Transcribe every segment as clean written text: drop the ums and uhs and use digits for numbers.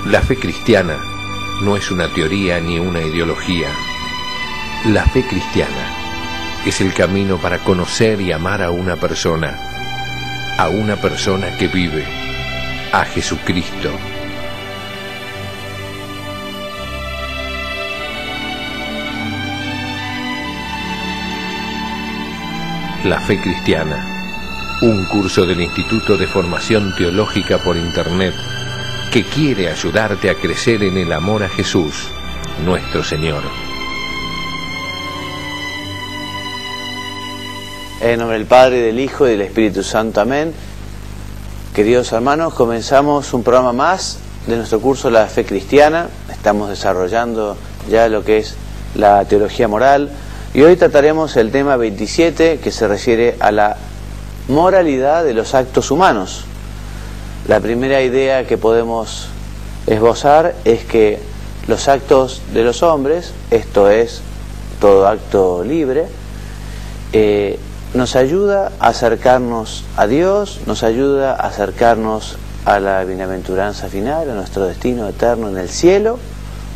La fe cristiana no es una teoría ni una ideología. La fe cristiana es el camino para conocer y amar a una persona que vive, a Jesucristo. La fe cristiana, un curso del Instituto de Formación Teológica por Internet que quiere ayudarte a crecer en el amor a Jesús, nuestro Señor. En nombre del Padre, del Hijo y del Espíritu Santo. Amén. Queridos hermanos, comenzamos un programa más de nuestro curso La Fe Cristiana. Estamos desarrollando ya lo que es la teología moral. Y hoy trataremos el tema 27, que se refiere a la moralidad de los actos humanos. La primera idea que podemos esbozar es que los actos de los hombres, esto es, todo acto libre, nos ayuda a acercarnos a Dios, nos ayuda a acercarnos a la bienaventuranza final, a nuestro destino eterno en el cielo,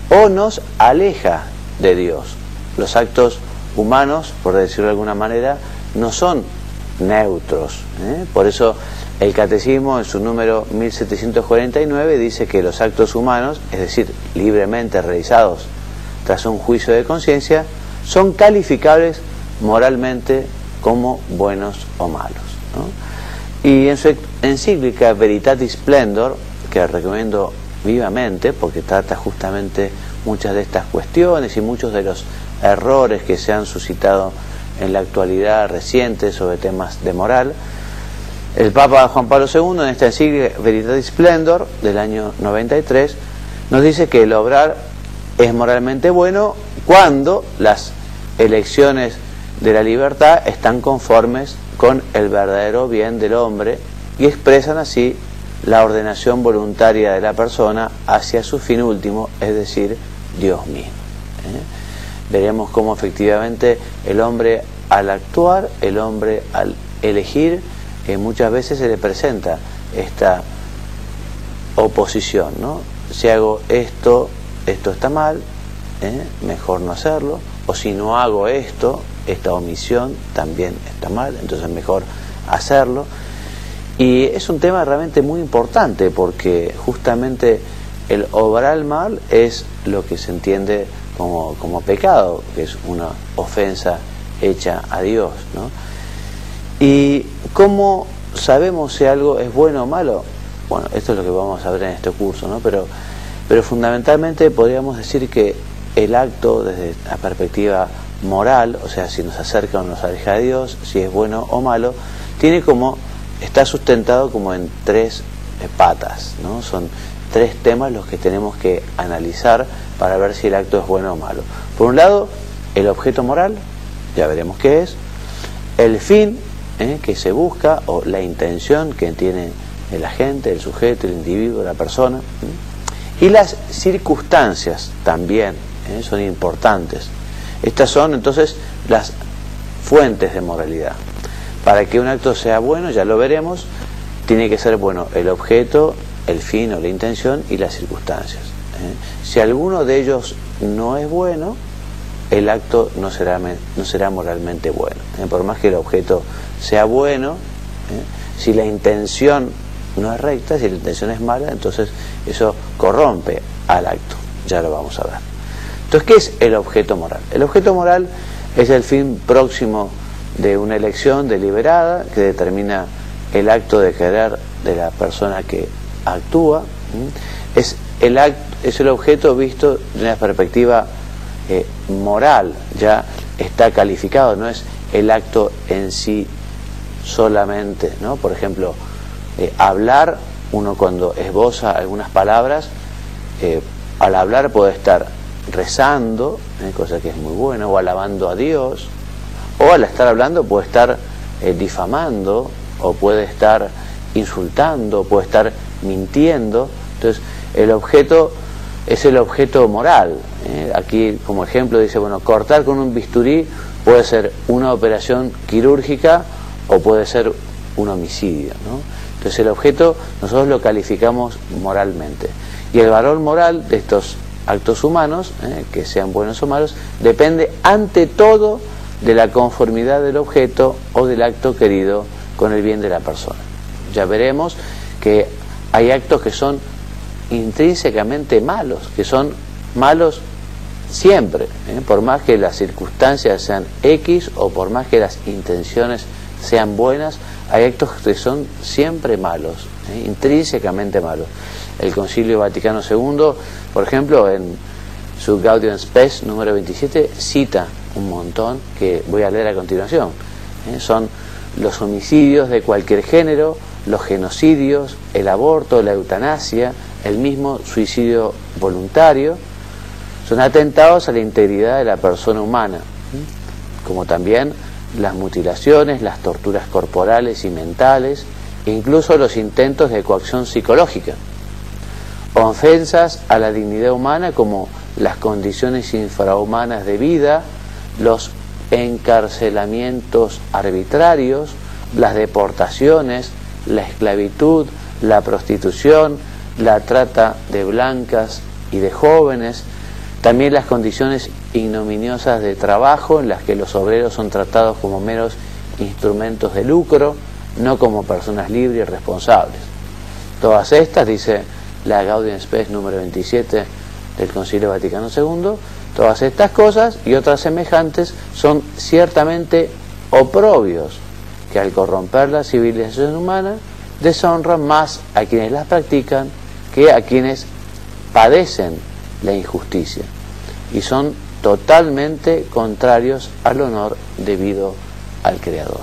o nos aleja de Dios. Los actos humanos, por decirlo de alguna manera, no son neutros. Por eso el Catecismo, en su número 1749, dice que los actos humanos, es decir, libremente realizados tras un juicio de conciencia, son calificables moralmente como buenos o malos, ¿no? Y en su encíclica Veritatis Splendor, que recomiendo vivamente porque trata justamente muchas de estas cuestiones y muchos de los errores que se han suscitado en la actualidad reciente sobre temas de moral, el Papa Juan Pablo II, en esta encíclica Veritatis Splendor del año 93, nos dice que el obrar es moralmente bueno cuando las elecciones de la libertad están conformes con el verdadero bien del hombre y expresan así la ordenación voluntaria de la persona hacia su fin último, es decir, Dios mismo. Veremos cómo efectivamente el hombre al actuar, el hombre al elegir, muchas veces se le presenta esta oposición, ¿no? Si hago esto, esto está mal, mejor no hacerlo, o si no hago esto, esta omisión también está mal, entonces mejor hacerlo. Y es un tema realmente muy importante porque justamente el obrar mal es lo que se entiende como pecado, que es una ofensa hecha a Dios, ¿no? ¿Y cómo sabemos si algo es bueno o malo? Bueno, esto es lo que vamos a ver en este curso, ¿no? Pero fundamentalmente podríamos decir que el acto desde la perspectiva moral, o sea, si nos acerca o nos aleja de Dios, si es bueno o malo, está sustentado como en tres patas, ¿no? Son tres temas los que tenemos que analizar para ver si el acto es bueno o malo. Por un lado, el objeto moral, ya veremos qué es, el fin que se busca, o la intención que tiene el agente, el sujeto, el individuo, la persona, y las circunstancias también son importantes. Estas son entonces las fuentes de moralidad. Para que un acto sea bueno, ya lo veremos, tiene que ser bueno el objeto, el fin o la intención y las circunstancias. Si alguno de ellos no es bueno, el acto no será moralmente bueno. Por más que el objeto sea bueno, si la intención no es recta, si la intención es mala, entonces eso corrompe al acto. Ya lo vamos a ver. Entonces, ¿qué es el objeto moral? El objeto moral es el fin próximo de una elección deliberada que determina el acto de querer de la persona que actúa. Es el objeto visto de una perspectiva moral, ya está calificado, no es el acto en sí solamente, ¿no? Por ejemplo, hablar, uno cuando esboza algunas palabras, al hablar puede estar rezando, cosa que es muy buena, o alabando a Dios, o al estar hablando puede estar difamando, o puede estar insultando, puede estar mintiendo. Entonces el objeto es el objeto moral. Aquí como ejemplo dice, bueno, cortar con un bisturí puede ser una operación quirúrgica o puede ser un homicidio, ¿no? Entonces el objeto nosotros lo calificamos moralmente. Y el valor moral de estos actos humanos, que sean buenos o malos, depende ante todo de la conformidad del objeto o del acto querido con el bien de la persona. Ya veremos que hay actos que son intrínsecamente malos, que son malos siempre, por más que las circunstancias sean X o por más que las intenciones sean buenas, hay actos que son siempre malos, intrínsecamente malos. El Concilio Vaticano II, por ejemplo, en su Gaudium Spes número 27, cita un montón que voy a leer a continuación. Son los homicidios de cualquier género, los genocidios, el aborto, la eutanasia, el mismo suicidio voluntario, son atentados a la integridad de la persona humana, como también las mutilaciones, las torturas corporales y mentales, e incluso los intentos de coacción psicológica, ofensas a la dignidad humana como las condiciones infrahumanas de vida, los encarcelamientos arbitrarios, las deportaciones, la esclavitud, la prostitución, la trata de blancas y de jóvenes, también las condiciones ignominiosas de trabajo en las que los obreros son tratados como meros instrumentos de lucro, no como personas libres y responsables. Todas estas, dice la Gaudium Spes número 27 del Concilio Vaticano II, todas estas cosas y otras semejantes son ciertamente oprobios que al corromper la civilización humana deshonran más a quienes las practican que a quienes padecen la injusticia y son totalmente contrarios al honor debido al Creador.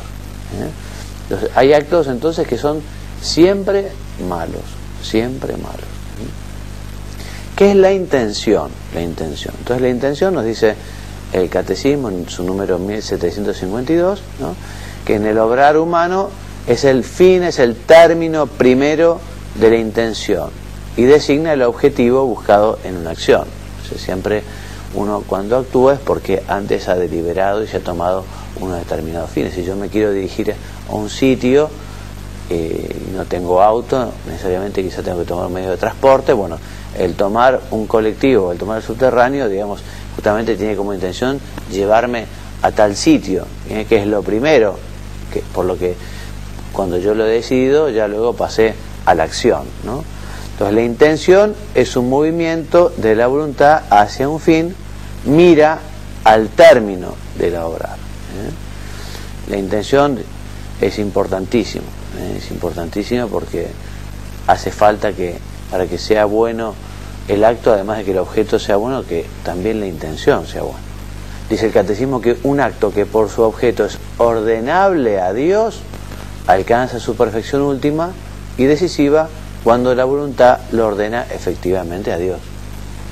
Entonces, hay actos entonces que son siempre malos, siempre malos. ¿Qué es la intención? La intención. Entonces la intención nos dice el Catecismo en su número 1752, ¿no?, que en el obrar humano es el fin, es el término primero de la intención y designa el objetivo buscado en una acción. O sea, siempre uno cuando actúa es porque antes ha deliberado y se ha tomado unos determinados fines. Si yo me quiero dirigir a un sitio y no tengo auto, necesariamente quizá tengo que tomar un medio de transporte, bueno, el tomar un colectivo, el tomar el subterráneo, digamos, justamente tiene como intención llevarme a tal sitio, que es lo primero, que por lo que cuando yo lo he decidido, ya luego pasé a la acción, ¿no? Entonces la intención es un movimiento de la voluntad hacia un fin, mira al término de la obra. La intención es importantísimo porque hace falta que, para que sea bueno el acto, además de que el objeto sea bueno, que también la intención sea buena. Dice el Catecismo que un acto que por su objeto es ordenable a Dios alcanza su perfección última y decisiva cuando la voluntad lo ordena efectivamente a Dios.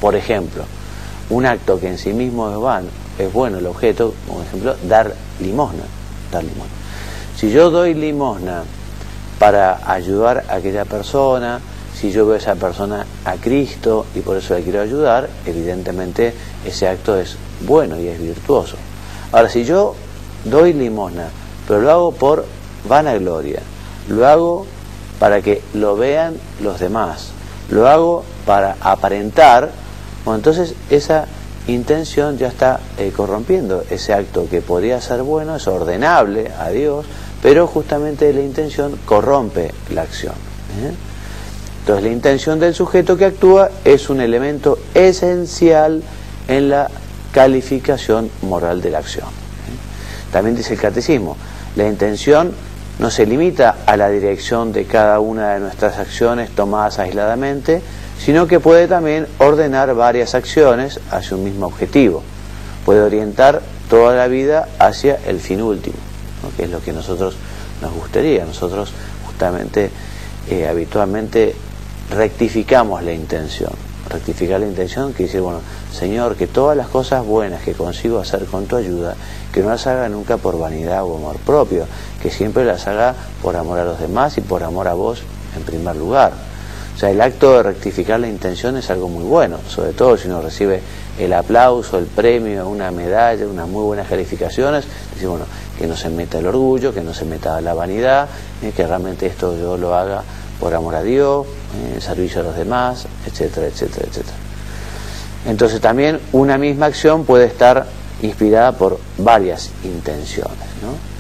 Por ejemplo, un acto que en sí mismo es bueno el objeto, como ejemplo, dar limosna. Si yo doy limosna para ayudar a aquella persona, si yo veo a esa persona a Cristo y por eso le quiero ayudar, evidentemente ese acto es bueno y es virtuoso. Ahora, si yo doy limosna, pero lo hago por vanagloria, lo hago para que lo vean los demás, lo hago para aparentar, bueno, entonces esa intención ya está corrompiendo ese acto que podría ser bueno, es ordenable a Dios, pero justamente la intención corrompe la acción. Entonces la intención del sujeto que actúa es un elemento esencial en la calificación moral de la acción. También dice el Catecismo, la intención no se limita a la dirección de cada una de nuestras acciones tomadas aisladamente, sino que puede también ordenar varias acciones hacia un mismo objetivo. Puede orientar toda la vida hacia el fin último, ¿no?, que es lo que a nosotros nos gustaría. Nosotros justamente, habitualmente rectificamos la intención. Rectificar la intención quiere decir, bueno, Señor, que todas las cosas buenas que consigo hacer con tu ayuda, que no las haga nunca por vanidad o amor propio, que siempre las haga por amor a los demás y por amor a vos en primer lugar. O sea, el acto de rectificar la intención es algo muy bueno, sobre todo si uno recibe el aplauso, el premio, una medalla, unas muy buenas calificaciones, dice, bueno, que no se meta el orgullo, que no se meta la vanidad, que realmente esto yo lo haga por amor a Dios, servicio a los demás, etcétera, etcétera, etcétera. Entonces también una misma acción puede estar inspirada por varias intenciones, ¿no?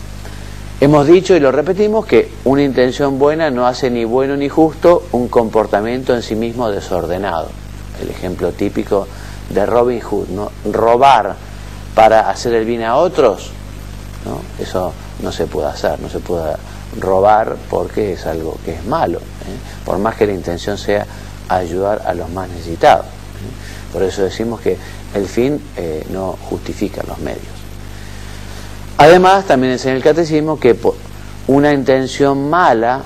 Hemos dicho y lo repetimos que una intención buena no hace ni bueno ni justo un comportamiento en sí mismo desordenado. El ejemplo típico de Robin Hood, ¿no? Robar para hacer el bien a otros, ¿no? Eso no se puede hacer, no se puede robar porque es algo que es malo, por más que la intención sea ayudar a los más necesitados. Por eso decimos que el fin no justifica los medios. Además, también enseña el catecismo que una intención mala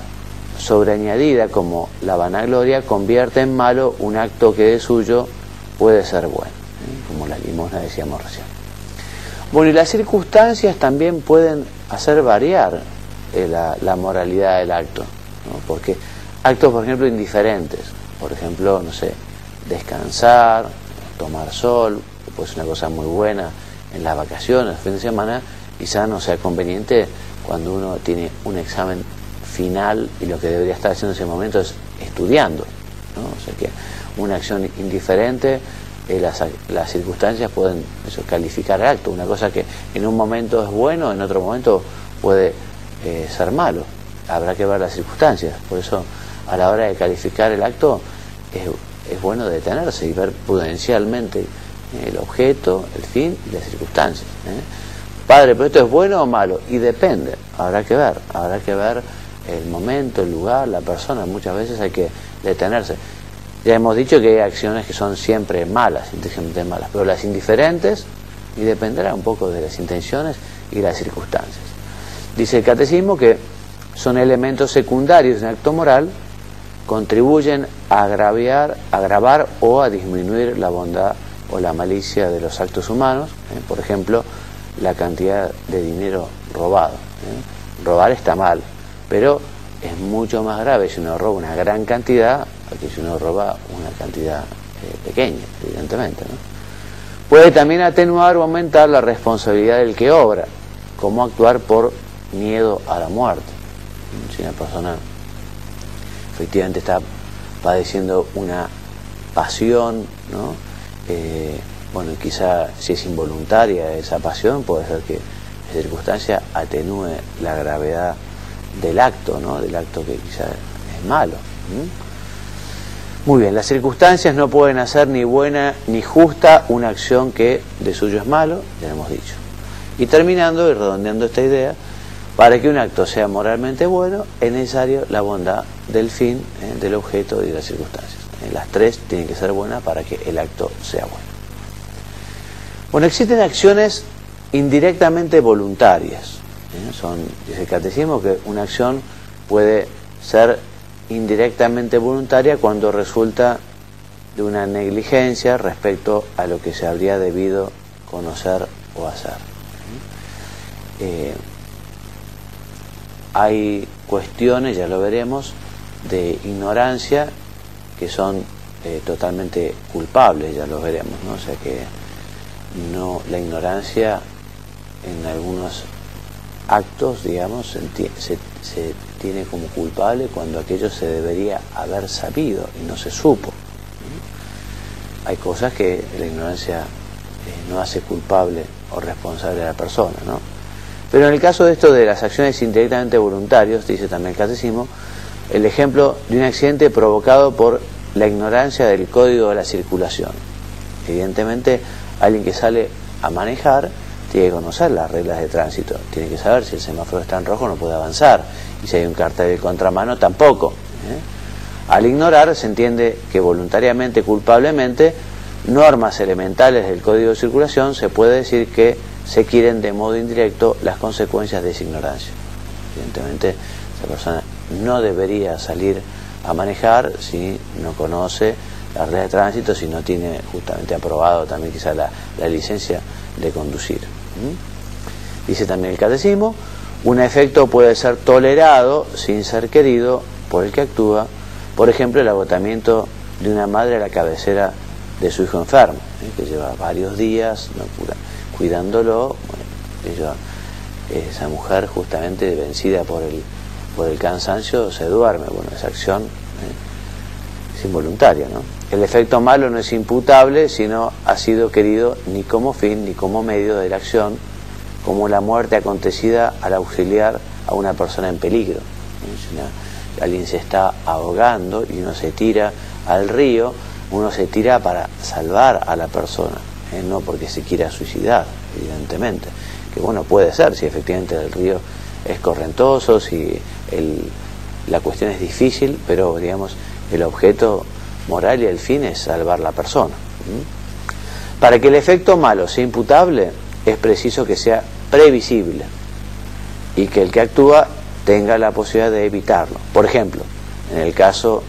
sobreañadida como la vanagloria convierte en malo un acto que de suyo puede ser bueno, como la limosna decíamos recién. Bueno, y las circunstancias también pueden hacer variar la moralidad del acto, ¿no? Porque actos, por ejemplo, indiferentes, por ejemplo, no sé, descansar, tomar sol, pues una cosa muy buena en las vacaciones, el fin de semana, quizás no sea conveniente cuando uno tiene un examen final y lo que debería estar haciendo en ese momento es estudiando, ¿no? O sea que una acción indiferente, las circunstancias pueden calificar el acto, una cosa que en un momento es bueno, en otro momento puede ser malo, habrá que ver las circunstancias. Por eso a la hora de calificar el acto es bueno detenerse y ver prudencialmente el objeto, el fin y las circunstancias. Padre, pero esto es bueno o malo, y depende, habrá que ver el momento, el lugar, la persona. Muchas veces hay que detenerse. Ya hemos dicho que hay acciones que son siempre malas, intrínsecamente malas, pero las indiferentes, y dependerá un poco de las intenciones y las circunstancias. Dice el catecismo que son elementos secundarios de un acto moral, contribuyen a agravar o a disminuir la bondad o la malicia de los actos humanos, por ejemplo, la cantidad de dinero robado. Robar está mal, pero es mucho más grave si uno roba una gran cantidad que si uno roba una cantidad pequeña, evidentemente, ¿no? Puede también atenuar o aumentar la responsabilidad del que obra, como actuar por miedo a la muerte. Si una persona efectivamente está padeciendo una pasión, ¿no? Bueno, quizá si es involuntaria esa pasión, puede ser que esa circunstancia atenúe la gravedad del acto, ¿no? Del acto que quizá es malo. Muy bien, las circunstancias no pueden hacer ni buena ni justa una acción que de suyo es malo, ya lo hemos dicho. Y terminando y redondeando esta idea, para que un acto sea moralmente bueno, es necesario la bondad del fin, del objeto y de las circunstancias. Las tres tienen que ser buenas para que el acto sea bueno. Bueno, existen acciones indirectamente voluntarias. Dice el catecismo que una acción puede ser indirectamente voluntaria cuando resulta de una negligencia respecto a lo que se habría debido conocer o hacer. Hay cuestiones, ya lo veremos, de ignorancia que son totalmente culpables, ya lo veremos, ¿no? O sea que la ignorancia en algunos actos, digamos, se tiene como culpable cuando aquello se debería haber sabido y no se supo. Hay cosas que la ignorancia no hace culpable o responsable a la persona, ¿no? Pero en el caso de esto de las acciones indirectamente voluntarias, dice también el catecismo, el ejemplo de un accidente provocado por la ignorancia del código de la circulación. Evidentemente, alguien que sale a manejar tiene que conocer las reglas de tránsito, tiene que saber si el semáforo está en rojo no puede avanzar, y si hay un cartel de contramano tampoco. Al ignorar se entiende que voluntariamente, culpablemente, normas elementales del código de circulación, se puede decir que se quieren de modo indirecto las consecuencias de esa ignorancia. Evidentemente, esa persona no debería salir a manejar si no conoce las reglas de tránsito, si no tiene justamente aprobado también quizá la licencia de conducir. Dice también el catecismo, un efecto puede ser tolerado sin ser querido por el que actúa, por ejemplo el agotamiento de una madre a la cabecera de su hijo enfermo, que lleva varios días cuidándolo. Bueno, esa mujer justamente vencida por por el cansancio se duerme. Bueno, esa acción es involuntaria, ¿no? El efecto malo no es imputable, sino ha sido querido ni como fin ni como medio de la acción, como la muerte acontecida al auxiliar a una persona en peligro. Si alguien se está ahogando y uno se tira al río, uno se tira para salvar a la persona, no porque se quiera suicidar, evidentemente. Que bueno, puede ser, si efectivamente el río es correntoso, si la cuestión es difícil, pero digamos, el objeto moral y el fin es salvar la persona. Para que el efecto malo sea imputable, es preciso que sea previsible y que el que actúa tenga la posibilidad de evitarlo. Por ejemplo, en el caso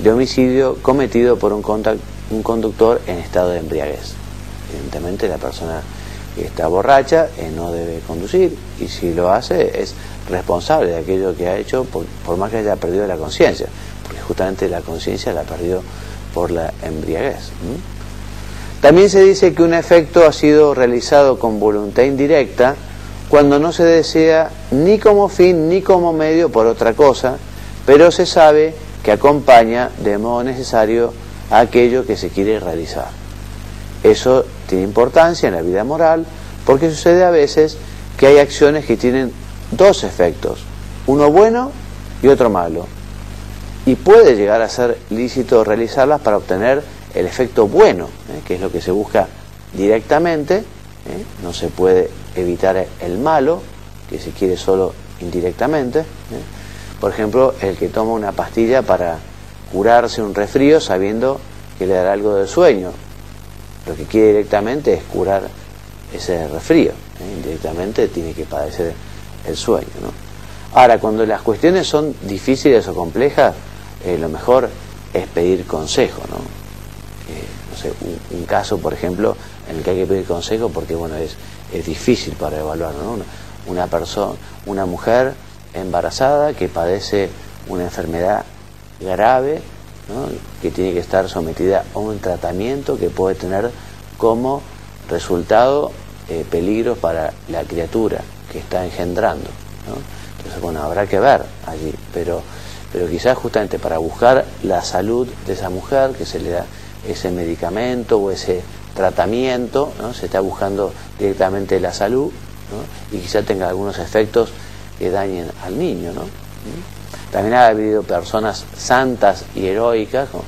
de homicidio cometido por un conductor en estado de embriaguez. Evidentemente la persona que está borracha no debe conducir, y si lo hace es responsable de aquello que ha hecho, por más que haya perdido la conciencia, porque justamente la conciencia la perdió por la embriaguez. También se dice que un efecto ha sido realizado con voluntad indirecta cuando no se desea ni como fin ni como medio por otra cosa, pero se sabe que acompaña de modo necesario a aquello que se quiere realizar. Eso tiene importancia en la vida moral, porque sucede a veces que hay acciones que tienen dos efectos, uno bueno y otro malo, y puede llegar a ser lícito realizarlas para obtener el efecto bueno, que es lo que se busca directamente. No se puede evitar el malo, que se quiere solo indirectamente. Por ejemplo, el que toma una pastilla para curarse un resfrío sabiendo que le dará algo de sueño, lo que quiere directamente es curar ese resfrío, indirectamente tiene que padecer el sueño, ¿no? Ahora, cuando las cuestiones son difíciles o complejas, lo mejor es pedir consejo, ¿no? No sé, un caso, por ejemplo, en el que hay que pedir consejo porque bueno, es difícil para evaluarlo, ¿no? Una mujer embarazada que padece una enfermedad grave, ¿no? Que tiene que estar sometida a un tratamiento que puede tener como resultado peligros para la criatura que está engendrando, ¿no? Entonces bueno, habrá que ver allí, pero quizás justamente para buscar la salud de esa mujer, que se le da ese medicamento o ese tratamiento, ¿no? Se está buscando directamente la salud, ¿no? Y quizás tenga algunos efectos que dañen al niño, ¿no? También ha habido personas santas y heroicas, ¿no?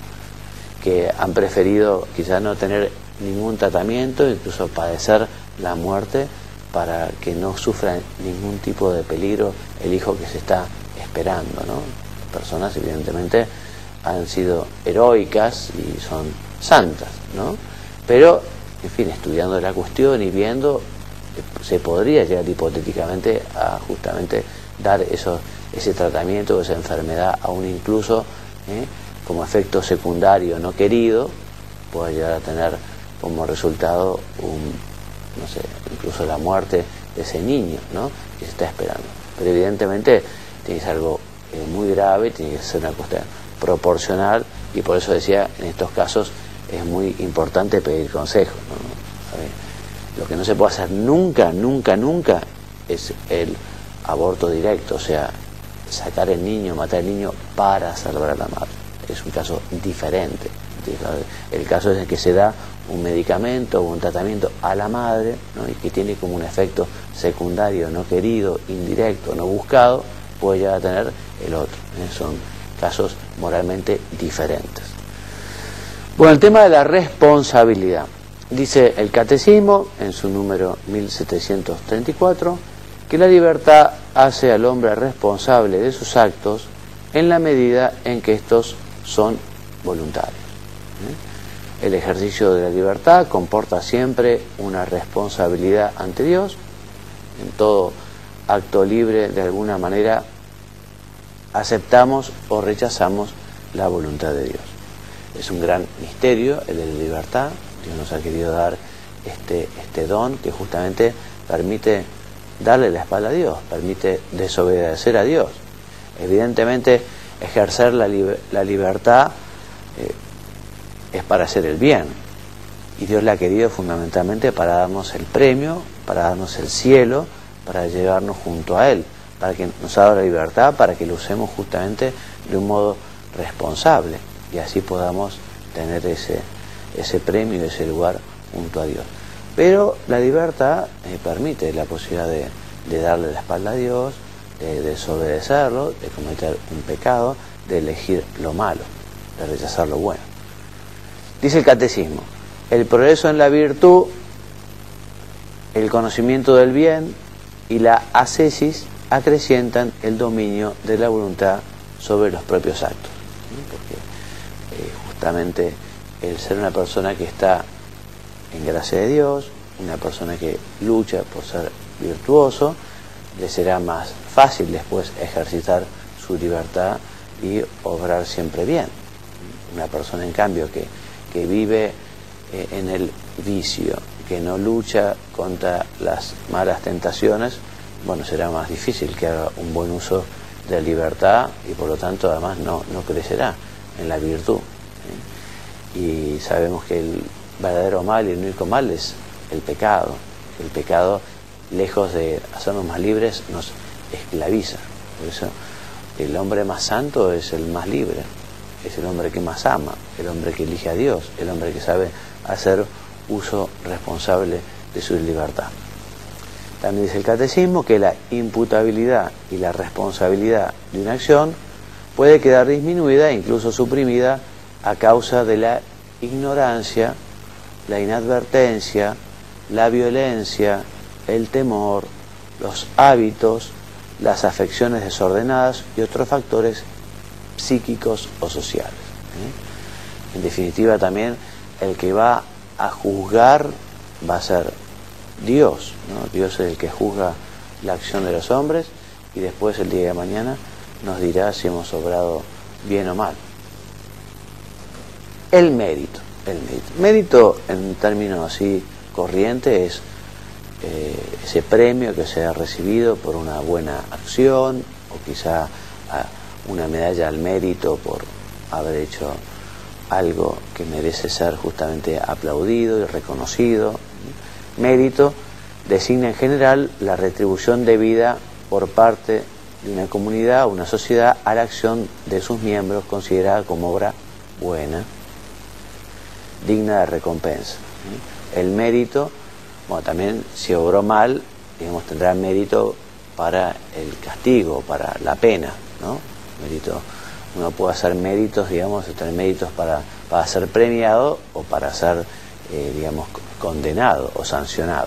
Que han preferido quizás no tener ningún tratamiento, incluso padecer la muerte para que no sufra ningún tipo de peligro el hijo que se está esperando, ¿no? Personas evidentemente han sido heroicas y son santas, ¿no? Pero, en fin, estudiando la cuestión y viendo, se podría llegar hipotéticamente a justamente dar ese tratamiento, esa enfermedad, aún incluso como efecto secundario no querido, puede llegar a tener como resultado no sé, incluso la muerte de ese niño, ¿no? Que se está esperando. Pero evidentemente tiene que ser algo muy grave, tiene que ser una cuestión proporcional, y por eso decía, en estos casos es muy importante pedir consejo, ¿no? Lo que no se puede hacer nunca es el aborto directo, o sea, sacar el niño, matar al niño para salvar a la madre. Es un caso diferente. El caso es el que se da un medicamento o un tratamiento a la madre, ¿no? Y que tiene como un efecto secundario no querido, indirecto, no buscado, puede llegar a tener el otro. Son casos moralmente diferentes. Bueno, el tema de la responsabilidad. Dice el Catecismo, en su número 1734, que la libertad hace al hombre responsable de sus actos en la medida en que estos son voluntarios. El ejercicio de la libertad comporta siempre una responsabilidad ante Dios. En todo acto libre, de alguna manera, aceptamos o rechazamos la voluntad de Dios. Es un gran misterio el de la libertad. Dios nos ha querido dar este don que justamente permite darle la espalda a Dios, permite desobedecer a Dios. Evidentemente, ejercer la libertad es para hacer el bien, y Dios la ha querido fundamentalmente para darnos el premio, para darnos el cielo, para llevarnos junto a Él. para que nos ha dado la libertad, para que lo usemos justamente de un modo responsable y así podamos tener ese premio, ese lugar junto a Dios. Pero la libertad permite la posibilidad de darle la espalda a Dios, de desobedecerlo, de cometer un pecado, de elegir lo malo, de rechazar lo bueno. Dice el Catecismo: el progreso en la virtud, el conocimiento del bien y la ascesis acrecientan el dominio de la voluntad sobre los propios actos. Porque justamente el ser una persona que está en gracia de Dios, una persona que lucha por ser virtuoso, le será más fácil después ejercitar su libertad y obrar siempre bien. Una persona, en cambio, que vive en el vicio, que no lucha contra las malas tentaciones, bueno, será más difícil que haga un buen uso de la libertad y por lo tanto además no crecerá en la virtud. Y sabemos que el verdadero mal y el único mal es el pecado. El pecado, lejos de hacernos más libres, nos esclaviza. Por eso el hombre más santo es el más libre, es el hombre que más ama, el hombre que elige a Dios, el hombre que sabe hacer uso responsable de su libertad. También dice el Catecismo que la imputabilidad y la responsabilidad de una acción puede quedar disminuida e incluso suprimida a causa de la ignorancia, la inadvertencia, la violencia, el temor, los hábitos, las afecciones desordenadas y otros factores psíquicos o sociales. En definitiva, también el que va a juzgar va a ser Dios, ¿no? Dios es el que juzga la acción de los hombres y después el día de mañana nos dirá si hemos obrado bien o mal. El mérito. Mérito, en términos así corriente, es ese premio que se ha recibido por una buena acción o quizá una medalla al mérito por haber hecho algo que merece ser justamente aplaudido y reconocido. Mérito designa en general la retribución debida por parte de una comunidad o una sociedad a la acción de sus miembros considerada como obra buena, digna de recompensa. El mérito, bueno, también si obró mal, digamos, tendrá mérito para el castigo, para la pena, ¿no? Mérito, uno puede hacer méritos, digamos, tener méritos para ser premiado o para ser, digamos, condenado o sancionado.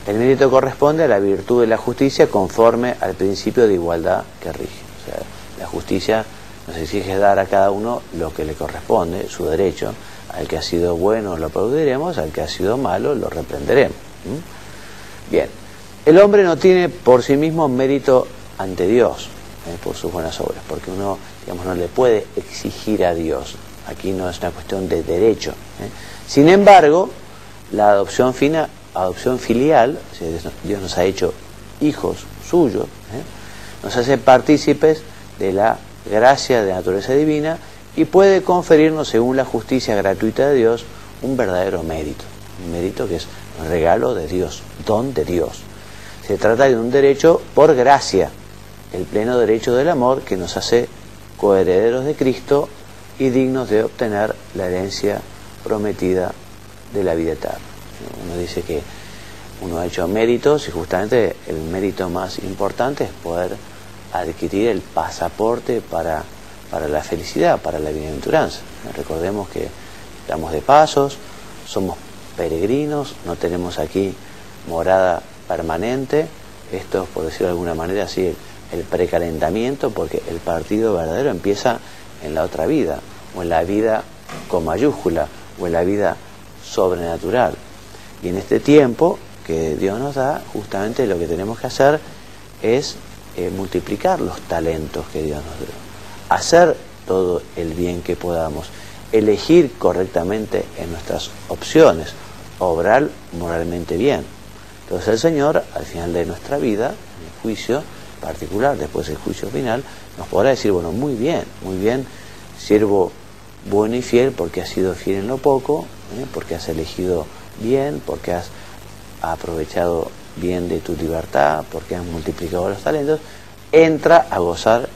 El mérito corresponde a la virtud de la justicia conforme al principio de igualdad que rige. O sea, la justicia nos exige dar a cada uno lo que le corresponde, su derecho. Al que ha sido bueno lo aplaudiremos, al que ha sido malo lo reprenderemos. Bien, el hombre no tiene por sí mismo mérito ante Dios por sus buenas obras, porque uno, digamos, no le puede exigir a Dios. Aquí no es una cuestión de derecho. Sin embargo, la adopción filial, o sea, Dios nos ha hecho hijos suyos, nos hace partícipes de la gracia de naturaleza divina y puede conferirnos, según la justicia gratuita de Dios, un verdadero mérito. Un mérito que es un regalo de Dios, don de Dios. Se trata de un derecho por gracia, el pleno derecho del amor que nos hace coherederos de Cristo y dignos de obtener la herencia prometida de la vida eterna. Uno dice que uno ha hecho méritos y justamente el mérito más importante es poder adquirir el pasaporte para la felicidad, para la bienaventuranza. Recordemos que estamos de pasos, somos peregrinos, no tenemos aquí morada permanente. Esto es, por decirlo de alguna manera, así el precalentamiento, porque el partido verdadero empieza en la otra vida, o en la vida con mayúscula, o en la vida sobrenatural. Y en este tiempo que Dios nos da, justamente lo que tenemos que hacer es multiplicar los talentos que Dios nos dio, hacer todo el bien que podamos, elegir correctamente en nuestras opciones, obrar moralmente bien. Entonces el Señor, al final de nuestra vida, en el juicio particular, después del juicio final, nos podrá decir, bueno, muy bien, siervo bueno y fiel, porque has sido fiel en lo poco, porque has elegido bien, porque has aprovechado bien de tu libertad, porque has multiplicado los talentos, entra a gozar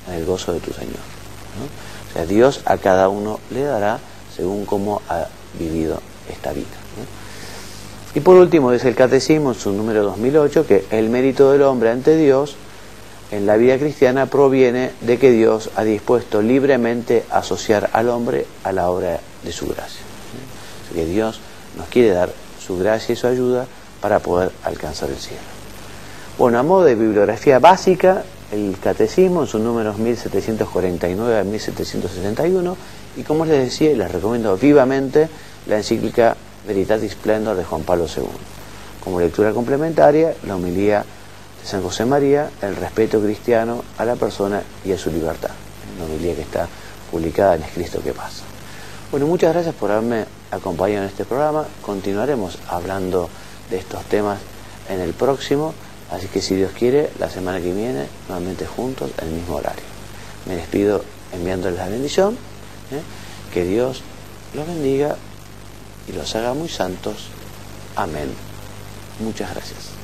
en el gozo de tu Señor, ¿no? O sea, Dios a cada uno le dará según cómo ha vivido esta vida, ¿no? Y por último dice el Catecismo en su número 2008 que el mérito del hombre ante Dios en la vida cristiana proviene de que Dios ha dispuesto libremente a asociar al hombre a la obra de su gracia, ¿no? O sea, que Dios nos quiere dar su gracia y su ayuda para poder alcanzar el cielo. Bueno, a modo de bibliografía básica, el Catecismo en sus números 1749 a 1761, y como les decía, les recomiendo vivamente la encíclica Veritatis Splendor de Juan Pablo II. Como lectura complementaria, la homilía de San José María, el respeto cristiano a la persona y a su libertad, una homilía que está publicada en Es Cristo que pasa. Bueno, muchas gracias por haberme acompañado en este programa. Continuaremos hablando de estos temas en el próximo, así que si Dios quiere, la semana que viene, nuevamente juntos, en el mismo horario. Me despido enviándoles la bendición, que Dios los bendiga y los haga muy santos. Amén. Muchas gracias.